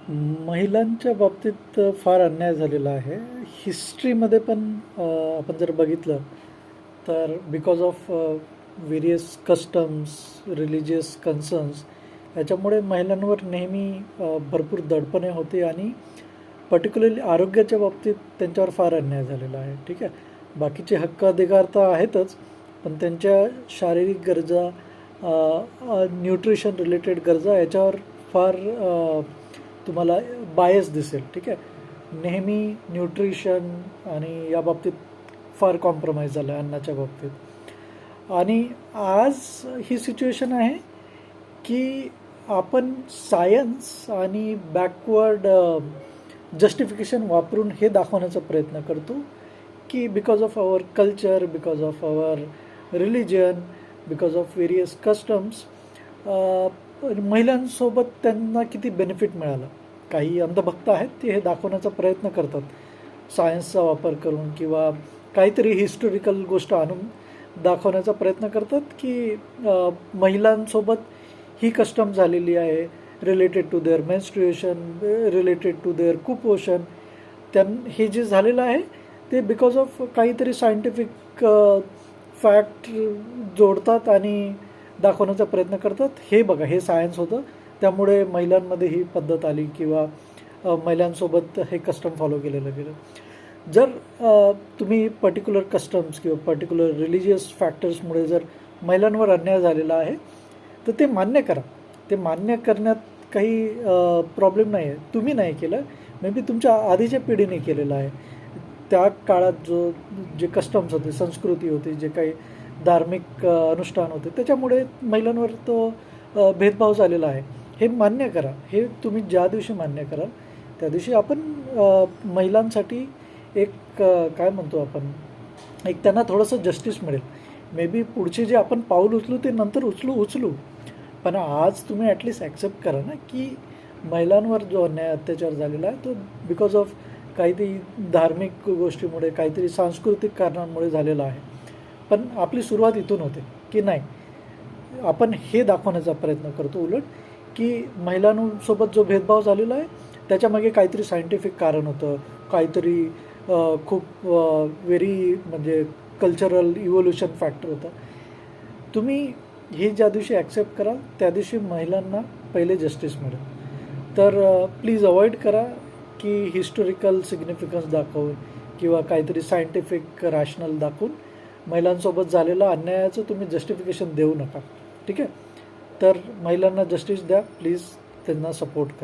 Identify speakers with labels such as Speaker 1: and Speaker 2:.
Speaker 1: महिलांच्या बाबतीत फार अन्याय झालेला आहे. हिस्ट्रीमध्ये पण आपण जर बघितलं तर because of various customs, religious concerns याच्यामुळे महिलांवर नेहमी भरपूर दडपणे होते आणि पर्टिक्युलरली आरोग्याच्या बाबतीत त्यांच्यावर फार अन्याय झालेला आहे. ठीक आहे, बाकीचे हक्क अधिकार तर आहेतच, पण त्यांच्या शारीरिक गरजा, न्यूट्रिशन रिलेटेड गरजा याच्यावर फार तुम्हाला बायस दिसेल. ठीक आहे, नेहमी न्यूट्रिशन आणि या बाबतीत फार कॉम्प्रोमाइज झालं आहे अन्नाच्या बाबतीत. आणि आज ही सिच्युएशन आहे की आपण सायन्स आणि बॅकवर्ड जस्टिफिकेशन वापरून हे दाखवण्याचा प्रयत्न करतो की because of our culture, because of our religion, because of various customs महिलांसोबत त्यांना किती बेनिफिट मिळालं. काही अंधभक्त आहेत ते हे दाखवण्याचा प्रयत्न करतात सायन्सचा वापर करून किंवा काहीतरी हिस्टोरिकल गोष्ट आणून दाखवण्याचा प्रयत्न करतात की महिलांसोबत ही कस्टम झालेली आहे related to their menstruation, related to their कुपोषण. हे जे झालेलं आहे ते बिकॉज ऑफ काहीतरी सायंटिफिक फॅक्ट जोडतात आणि दाखवण्याचा प्रयत्न करतात. हे बघा, हे सायन्स होतं, त्यामुळे महिलांमध्ये ही पद्धत आली किंवा महिलांसोबत हे कस्टम फॉलो केलेलं गेलं. जर तुम्ही पर्टिक्युलर कस्टम्स किंवा पर्टिक्युलर रिलिजियस फॅक्टर्समुळे जर महिलांवर अन्याय झालेला आहे तर ते मान्य करा. ते मान्य करण्यात काही प्रॉब्लेम नाही आहे. तुम्ही नाही केलं, मे बी तुमच्या आधीच्या पिढीने केलेलं आहे. त्या काळात जे कस्टम्स होते, संस्कृती होती, जे काही धार्मिक अनुष्ठान होते, त्याच्यामुळे महिलांवर तो भेदभाव झालेला आहे. हे मान्य करा. हे तुम्ही ज्या दिवशी मान्य कराल त्या दिवशी आपण महिलांसाठी एक काय म्हणतो आपण, एक त्यांना थोडंसं जस्टिस मिळेल. मे बी पुढचे जे आपण पाऊल उचलू ते नंतर उचलू, पण आज तुम्ही ॲटलिस्ट ॲक्सेप्ट करा ना की महिलांवर जो अन्याय अत्याचार झालेला आहे तो बिकॉज ऑफ काहीतरी धार्मिक गोष्टीमुळे, काहीतरी सांस्कृतिक कारणांमुळे झालेला आहे. पण आपली सुरुवात इथून होते की नाही, आपण हे दाखवण्याचा प्रयत्न करतो उलट की महिलांसोबत जो भेदभाव झालेला आहे त्याच्यामागे काहीतरी सायंटिफिक कारण होतं, काहीतरी खूप व्हेरी म्हणजे कल्चरल इव्होल्युशन फॅक्टर होतं. तुम्ही हे ज्या दिवशी ॲक्सेप्ट कराल त्या दिवशी महिलांना पहिले जस्टिस मिळेल. तर प्लीज अवॉइड करा की हिस्टोरिकल सिग्निफिकन्स दाखवून किंवा काहीतरी सायंटिफिक रॅशनल दाखवून महिलांसोबत झालेलं अन्यायाचं तुम्ही जस्टिफिकेशन देऊ नका. ठीक आहे, तर महिलांना जस्टिस द्या प्लीज, त्यांना सपोर्ट करा.